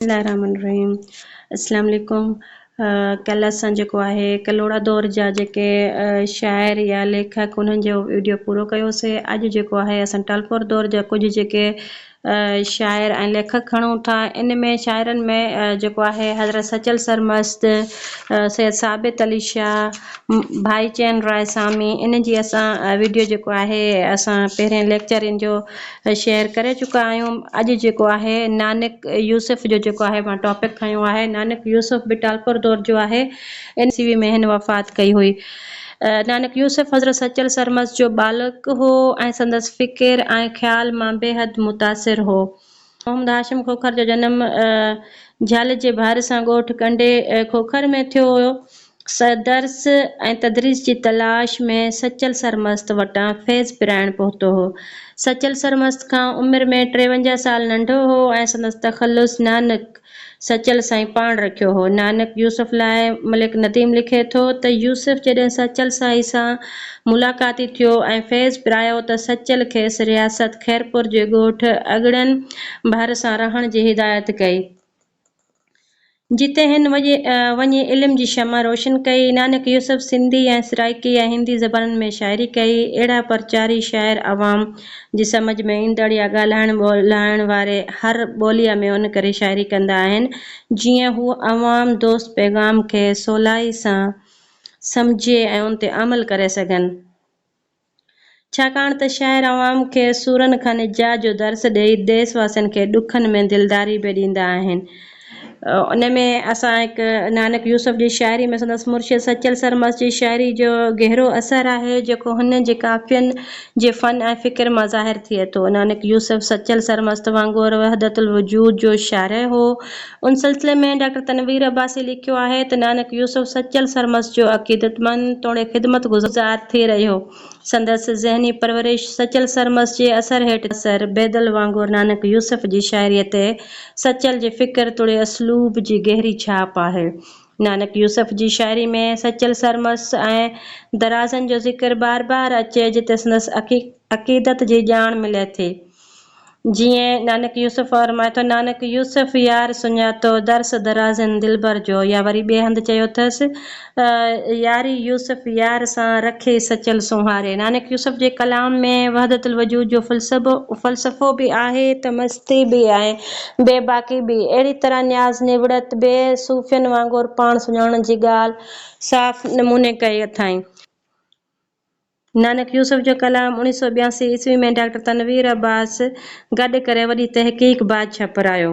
बिस्मिल्लाहिर्रहमानिर्रहीम। अस्सलाम वालेकुम। कल असां जेको आहे कलोड़ा दौर जा जेके शाइर या लेखक उन्हनि जो वीडियो पूरो कयोसीं। अॼु जेको आहे असां टालपुर दौर जा कुझु जेके शाइर ऐं लेखक खणूं था। इन में शाइरनि में जेको आहे हज़रत सचल सरमस्त, सैयद साबित अली शाह, भाई चैन राय सामी, इन जी असां वीडियो जेको आहे असां पहिरें लेक्चर इन जो शेयर करे चुका आहियूं। अॼु जेको आहे नानक यूसुफ जो जेको आहे मां टॉपिक खयो आहे। नानक यूसुफ बि टालपुर दौर जो आहे। NCV में हिन वफ़ात कई हुई। नानक यूसुफ हज़रत सचल सरमस्त जो बालक हो ऐं संदसि फ़िकिर ऐं ख़्याल मां बेहद मुतासिर हो। मोहम्मद हाशिम खोखर जो जनम ज़ाल जे भार सां ॻोठ कंडे खोखर में थियो हुयो। दर्स ऐं तदरीस जी तलाश में सचल सरमस्त वटां फैज़ पिराइण पहुतो हो। सचल सरमस्त खां उमिरि में 53 साल नंढो हो ऐं संदसि तख़ल्लुस नानक सचल साईं पाण रखियो हो। नानक यूसुफ लाइ मलिक नदीम लिखे थो त यूसुफ जॾहिं सचल साईं सां मुलाक़ाती थियो ऐं फैज़ पिरायो त सचल खेसि रियासत खैरपुर जे ॻोठ अगड़नि भार सां रहण जी हिदायत कई, जिते हिन वञी इल्म जी शमा रोशन कई। नानक यूसुफ सिंधी ऐं सराइकी ऐं हिंदी ज़बाननि में शाइरी कई। अहिड़ा परचारी शाइर अवाम जी समझ में ईंदड़ या ॻाल्हाइण ॿोलाइण वारे हर ॿोलीअ में उन करे शाइरी कंदा आहिनि, जीअं हू अवाम दोस्त पैगाम खे सवलाई सां सम्झे ऐं उन ते अमल करे सघनि। छाकाणि त शाइर अवाम खे सूरनि खां निजात जो दर्स ॾेई देशवासियुनि खे ॾुखनि में दिलदारी बि ॾींदा आहिनि। उन में असां हिकु नानक यूसुफ जी शाइरी में संदसि मुर्शिद सचल सरमस्त जी शाइरी जो गहरो असरु आहे, जेको हुन जे काफ़ियनि जे फ़न ऐं फ़िक्र मां ज़ाहिर थिए थो। नानक यूसुफ सचल सरमस्त वांगुरु वहदतुल वजूद जो शाइर हो। उन सिलसिले में डॉक्टर तनवीर अब्बासी लिखियो आहे त नानक यूसुफ सचल सरमस्त जो अक़ीदतमंद तोड़े ख़िदमत गुज़ार थी रहियो। संदसि ज़हनी परवरिश सचल सरमस्त जे असर हेठि असर बैदल वांगुरु नानक यूसुफ जी शाइरीअ ते सचल जे फ़िक्र तोड़े असलूब जी गहरी छाप आहे। नानक यूसुफ जी शाइरी में सचल सरमस्त ऐं दराज़नि जो ज़िक्र बार बार अचे, जिते संदसि अक़ीदत जी ॼाण मिले थी। जीअं नानक यूसुफ फरमाए थो, नानक यूसुफ यार सुञातो दर्स दराज़नि दिलबर जो, या वरी ॿिए हंधि चयो अथसि यारी यूसुफ यार सां रखे सचल सुहारे। नानक यूसुफ जे कलाम में वहदतुल वजूद जो फ़लसफ़ो बि आहे त मस्ती बि आहे, बेबाकी बि। अहिड़ी तरह न्याज़ निवड़त बे सूफ़ियनि वांगुरु पाण सुञाणण जी ॻाल्हि साफ़ नमूने कई अथाईं। नानक यूसुफ जो कलाम 1982 ईस्वी में डॉक्टर तनवीर अब्बास गॾु करे वॾी तहक़ीक़ बाद छपरायो।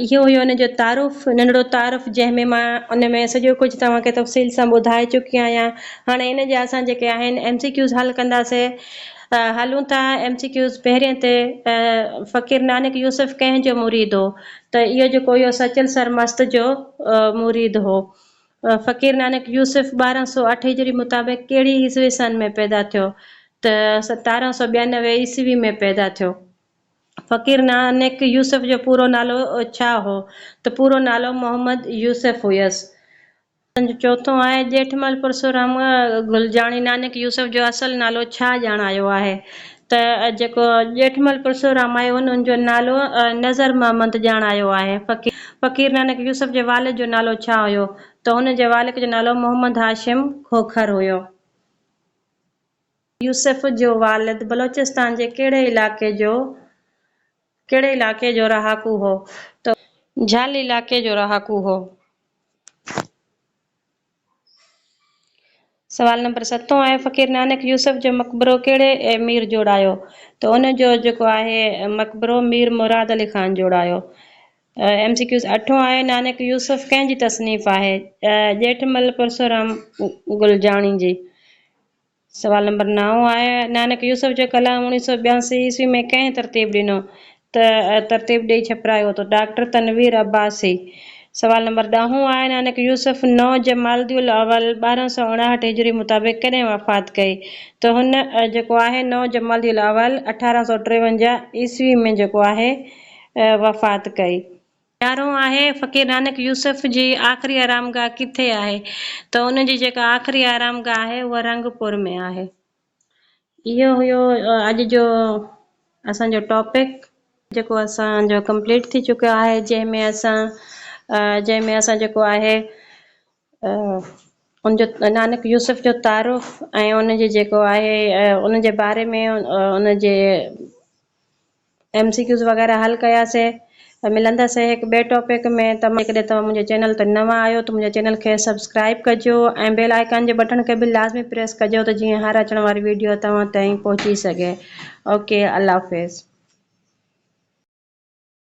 इहो हुयो उन जो तारुफ़, नंढिड़ो तारुफ़, जंहिंमें मां उन में सॼो कुझु तव्हांखे तफ़सील सां ॿुधाए चुकी आहियां। हाणे इन जा असां जेके आहिनि MCQs हल कंदासीं। हलूं था MCQs। पहिरें ते फ़क़ीर नानक यूसुफ कंहिंजो मुरीद हो? त इहो जेको इहो सचल सरमस्त जो मुरीद हो। फ़क़ीर नानक यूसुफ 1208 हिजरी मुताबिक़ कहिड़ी ईस्वी सन में पैदा थियो? त 1792 ईस्वी में पैदा थियो। फ़क़ीर नानक यूसुफ जो पूरो नालो छा हो? त पूरो नालो मोहम्मद यूसुफ हुयसि। चौथों आहे जेठमल परसुराम गुलजाणी ननाक यूसुफ जो असल नालो छा ॼाणायो आहे? त जेको जेठमल परसुराम आहे उन्हनि जो नालो नज़र महमद ॼाणायो आहे। फ़क़ीर नानक यूसुफ जे वालिद जो नालो छा हुयो? त हुन जे वालिद जो नालो मोहम्मद हाशिम खोखर हुयो। यूसुफ जो वालिद बलोचिस्तान जे कहिड़े इलाइक़े जो रहाकू हो? त झाल इलाइक़े जो रहाकू हो। सवाल नंबर 7 आहे फ़क़ीर नानक यूसुफ जो मक़बरो कहिड़े मीर जोड़ायो? त उन जो जेको आहे मक़बरो मीर मुराद अली ख़ान जोड़ायो। MCQs 8 आहे नानक यूसुफ कंहिंजी तसनीफ़ आहे? जेठमल परसुराम गुलजाणी जी। सवाल नंबर 9 आहे नानक यूसुफ जो कलाम 1982 ईस्वी में कंहिं तरतीब ॾिनो? त तरतीब ॾेई छपरायो तो डॉक्टर तनवीर अब्बासी। सवाल नंबर 10 आहे नानक यूसुफ 9 जमालुद्दीन अवल 1259 हिजरी मुताबिक़ कॾहिं वफ़ात कई? त हुन जेको आहे 9 जमालुद्दीन अवल 1853 ईस्वी में जेको आहे वफ़ात कई। 11 आहे फ़क़ीर नानक यूसुफ जी आख़िरी आरामगाह किथे आहे? त उन जी जेका आख़िरी आरामगाह आहे उहा रंगपुर में आहे। इहो हुयो अॼु जो असांजो टॉपिक। जेको असांजो कंप्लीट थी चुको आहे, जंहिंमें असां जेको आहे उनजो नानक यूसुफ जो तारुफ़ ऐं उनजे जेको आहे उनजे बारे में उनजे MCQs वग़ैरह हल कयासीं। मिलंदासीं हिकु ॿिए टॉपिक में। जेकॾहिं तव्हां मुंहिंजे चैनल ते नवां आहियो त मुंहिंजे चैनल खे सब्सक्राइब कजो ऐं बेल आइकन जे बटन खे बि लाज़मी प्रेस कजो त जीअं हर अचण वारी वीडियो तव्हां ताईं पहुची सघे। ओके, अल्लाह हाफ़िज़।